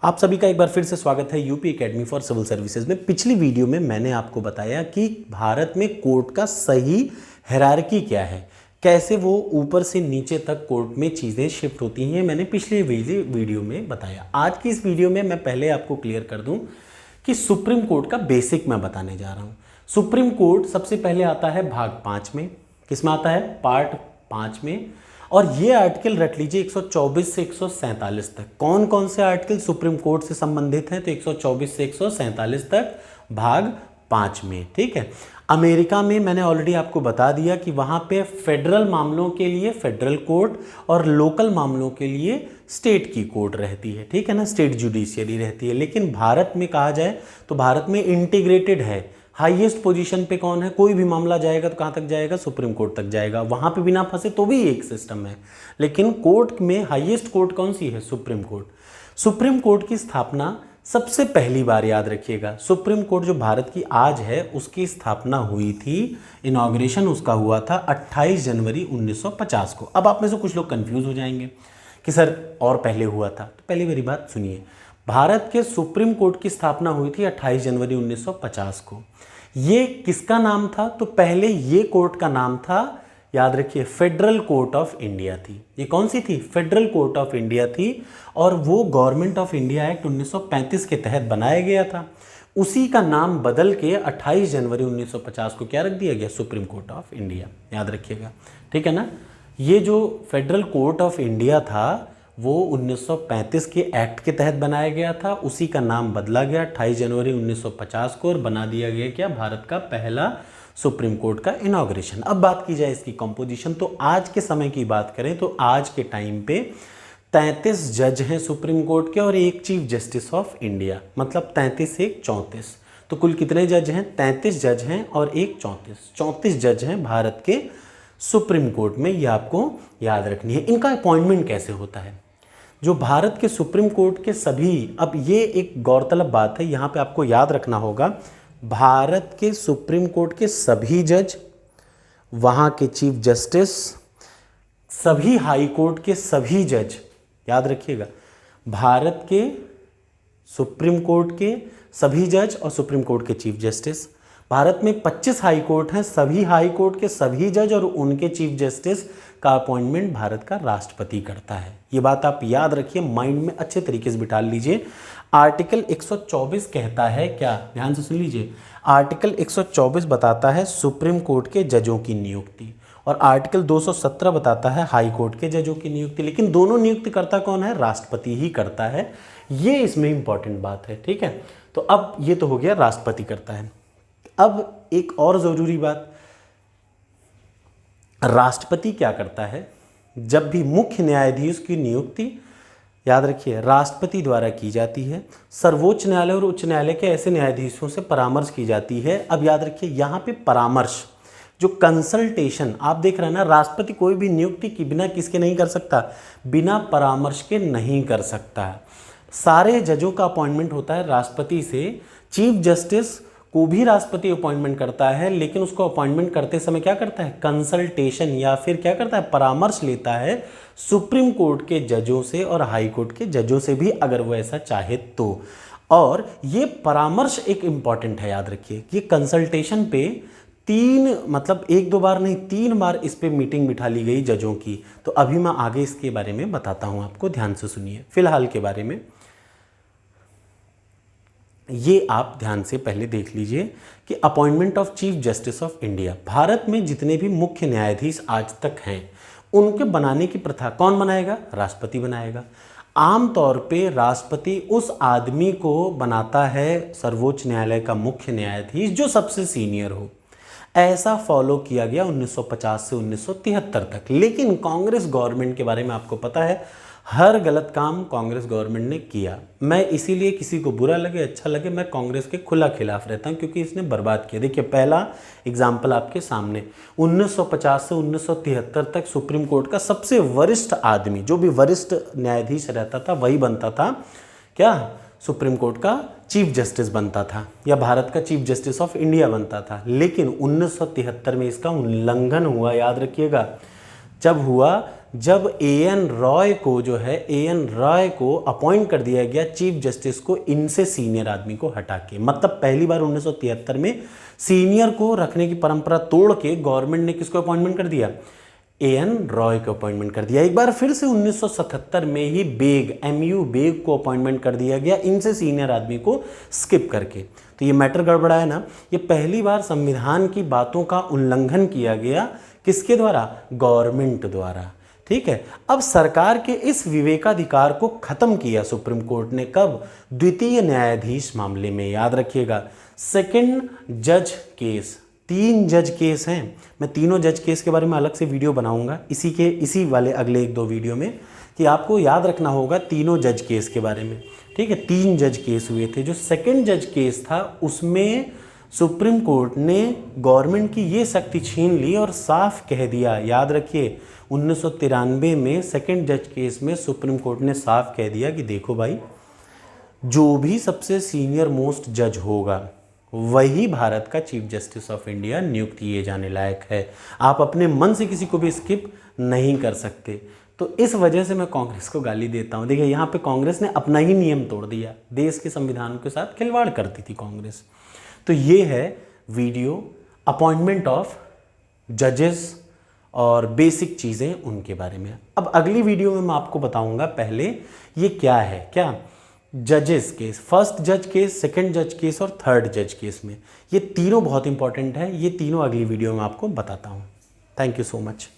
आप सभी का एक बार फिर से स्वागत है UP academy for civil services में। पिछली वीडियो में मैंने आपको बताया कि भारत में कोर्ट का सही हायरार्की क्या है, कैसे वो ऊपर से नीचे तक कोर्ट में चीज़ें शिफ्ट होती हैं, मैंने पिछले वीडियो में बताया। आज की इस वीडियो में मैं पहले आपको क्लियर कर दूं कि सुप्रीम कोर्ट का बेसिक मैं बताने जा रहा हूँ। सुप्रीम कोर्ट सबसे पहले आता है भाग 5 में। किस में आता है? पार्ट 5 में। और ये आर्टिकल रट लीजिए 124 से 147 तक। कौन कौन से आर्टिकल सुप्रीम कोर्ट से संबंधित हैं? तो 124 से 147 तक भाग 5 में। ठीक है। अमेरिका में मैंने ऑलरेडी आपको बता दिया कि वहाँ पे फेडरल मामलों के लिए फेडरल कोर्ट और लोकल मामलों के लिए स्टेट की कोर्ट रहती है। ठीक है ना, स्टेट जुडिशियरी रहती है। लेकिन भारत में कहा जाए तो भारत में इंटीग्रेटेड है। हाईएस्ट पोजीशन पे कौन है? कोई भी मामला जाएगा तो कहाँ तक जाएगा? सुप्रीम कोर्ट तक जाएगा। वहाँ पे बिना फंसे तो भी एक सिस्टम है, लेकिन कोर्ट में हाईएस्ट कोर्ट कौन सी है? Supreme court. सुप्रीम कोर्ट की स्थापना सबसे पहली बार, याद रखिएगा, सुप्रीम कोर्ट जो भारत की आज है उसकी स्थापना हुई थी, इनॉग्रेशन उसका हुआ था 28 जनवरी 1950 को। अब आप में से कुछ लोग कंफ्यूज हो जाएंगे कि सर और पहले हुआ था। तो पहली मेरी बात सुनिए, भारत के सुप्रीम कोर्ट की स्थापना हुई थी 28 जनवरी 1950 को। ये किसका नाम था? तो पहले ये कोर्ट का नाम था, याद रखिए, फेडरल कोर्ट ऑफ इंडिया थी। ये कौन सी थी? फेडरल कोर्ट ऑफ इंडिया थी। और वो गवर्नमेंट ऑफ इंडिया एक्ट 1935 के तहत बनाया गया था। उसी का नाम बदल के 28 जनवरी 1950 को क्या रख दिया गया? Supreme court of India. याद रखिएगा, ठीक है ना। ये जो फेडरल कोर्ट ऑफ इंडिया था वो 1935 के एक्ट के तहत बनाया गया था। उसी का नाम बदला गया 28 जनवरी 1950 को और बना दिया गया क्या? भारत का पहला सुप्रीम कोर्ट का इनॉग्रेशन। अब बात की जाए इसकी कंपोजिशन, तो आज के समय की बात करें तो आज के टाइम पे 33 जज हैं सुप्रीम कोर्ट के और एक चीफ जस्टिस ऑफ इंडिया, मतलब 33 एक 34। तो कुल कितने जज हैं? 33 जज हैं और एक 34 जज हैं भारत के सुप्रीम कोर्ट में। ये आपको याद रखनी है। इनका अपॉइंटमेंट कैसे होता है? जो भारत के सुप्रीम कोर्ट के सभी, अब ये एक गौरतलब बात है, यहाँ पे आपको याद रखना होगा, भारत के सुप्रीम कोर्ट के सभी जज, वहाँ के चीफ जस्टिस, सभी हाई कोर्ट के सभी जज, याद रखिएगा, भारत के सुप्रीम कोर्ट के सभी जज और सुप्रीम कोर्ट के चीफ जस्टिस। भारत में 25 हाई कोर्ट हैं, सभी हाई कोर्ट के सभी जज और उनके चीफ जस्टिस का अपॉइंटमेंट भारत का राष्ट्रपति करता है। ये बात आप याद रखिए, माइंड में अच्छे तरीके से बिठा लीजिए। आर्टिकल 124 कहता है क्या? ध्यान से सुन लीजिए। आर्टिकल 124 बताता है सुप्रीम कोर्ट के जजों की नियुक्ति और आर्टिकल 217 बताता है हाई कोर्ट के जजों की नियुक्ति। लेकिन दोनों नियुक्ति करता कौन है? राष्ट्रपति ही करता है। ये इसमें इंपॉर्टेंट बात है, ठीक है। तो अब ये तो हो गया राष्ट्रपति करता है। अब एक और जरूरी बात, राष्ट्रपति क्या करता है? जब भी मुख्य न्यायाधीश की नियुक्ति, याद रखिए, राष्ट्रपति द्वारा की जाती है। सर्वोच्च न्यायालय और उच्च न्यायालय के ऐसे न्यायाधीशों से परामर्श की जाती है। अब याद रखिए, यहाँ पे परामर्श, जो कंसल्टेशन आप देख रहे हैं ना, राष्ट्रपति कोई भी नियुक्ति की बिना किसके नहीं कर सकता? बिना परामर्श के नहीं कर सकता। सारे जजों का अपॉइंटमेंट होता है राष्ट्रपति से। चीफ जस्टिस को भी राष्ट्रपति अपॉइंटमेंट करता है, लेकिन उसको अपॉइंटमेंट करते समय क्या करता है? कंसल्टेशन या फिर क्या करता है? परामर्श लेता है सुप्रीम कोर्ट के जजों से और हाई कोर्ट के जजों से भी, अगर वो ऐसा चाहे तो। और ये परामर्श एक इंपॉर्टेंट है, याद रखिए। ये कंसल्टेशन पे मतलब एक दो बार नहीं, 3 बार इस पे मीटिंग बिठा ली गई जजों की। तो अभी मैं आगे इसके बारे में बताता हूं आपको, ध्यान से सुनिए। फिलहाल के बारे में ये आप ध्यान से पहले देख लीजिए कि appointment of chief justice of India, Bharat में जितने भी मुख्य न्यायाधीश आज तक हैं उनके बनाने की प्रथा कौन बनाएगा? राष्ट्रपति बनाएगा। आमतौर पे राष्ट्रपति उस आदमी को बनाता है सर्वोच्च न्यायालय का मुख्य न्यायाधीश जो सबसे सीनियर हो। ऐसा फॉलो किया गया 1950 से 1973 तक। लेकिन कांग्रेस गवर्नमेंट के बारे में आपको पता है, हर गलत काम कांग्रेस गवर्नमेंट ने किया। मैं इसीलिए, किसी को बुरा लगे अच्छा लगे, मैं कांग्रेस के खुला खिलाफ रहता हूं, क्योंकि इसने बर्बाद किया। देखिए, पहला एग्जाम्पल आपके सामने, 1950 से 1973 तक सुप्रीम कोर्ट का सबसे वरिष्ठ आदमी, जो भी वरिष्ठ न्यायाधीश रहता था वही बनता था क्या? सुप्रीम कोर्ट का चीफ जस्टिस बनता था, या भारत का चीफ जस्टिस ऑफ इंडिया बनता था। लेकिन 1973 में इसका उल्लंघन हुआ, याद रखिएगा। जब हुआ जब एएन रॉय को जो है एएन रॉय को अपॉइंट कर दिया गया चीफ जस्टिस को इनसे सीनियर आदमी को हटा के। मतलब पहली बार 1973 में सीनियर को रखने की परंपरा तोड़ के गवर्नमेंट ने किसको अपॉइंटमेंट कर दिया, एएन रॉय को अपॉइंटमेंट कर दिया। एक बार फिर से 1977 में ही बेग एमयू बेग को अपॉइंटमेंट कर दिया गया इनसे सीनियर आदमी को स्किप करके। तो ये मैटर गड़बड़ा है ना। ये पहली बार संविधान की बातों का उल्लंघन किया गया, किसके द्वारा, गवर्नमेंट द्वारा। ठीक है, अब सरकार के इस विवेकाधिकार को खत्म किया सुप्रीम कोर्ट ने, कब, द्वितीय न्यायाधीश मामले में। याद रखिएगा, सेकंड जज केस, 3 जज केस हैं। मैं तीनों जज केस के बारे में अलग से वीडियो बनाऊंगा इसी वाले अगले 1-2 वीडियो में, कि आपको याद रखना होगा तीनों जज केस के बारे में। ठीक है, 3 जज केस हुए थे। जो सेकंड जज केस था उसमें सुप्रीम कोर्ट ने गवर्नमेंट की ये शक्ति छीन ली और साफ कह दिया, याद रखिए 1993 में सेकंड जज केस में सुप्रीम कोर्ट ने साफ कह दिया कि देखो भाई, जो भी सबसे सीनियर मोस्ट जज होगा वही भारत का चीफ जस्टिस ऑफ इंडिया नियुक्त किए जाने लायक है। आप अपने मन से किसी को भी स्किप नहीं कर सकते। तो इस वजह से मैं कांग्रेस को गाली देता हूँ। देखिए, यहाँ पे कांग्रेस ने अपना ही नियम तोड़ दिया, देश के संविधान के साथ खिलवाड़ करती थी कांग्रेस। तो ये है वीडियो अपॉइंटमेंट ऑफ जजेस और बेसिक चीज़ें उनके बारे में। अब अगली वीडियो में मैं आपको बताऊंगा पहले ये क्या है, क्या जजेस केस, फर्स्ट जज केस, सेकंड जज केस और थर्ड जज केस में। ये तीनों बहुत इंपॉर्टेंट है, ये तीनों अगली वीडियो में आपको बताता हूँ। Thank you so much.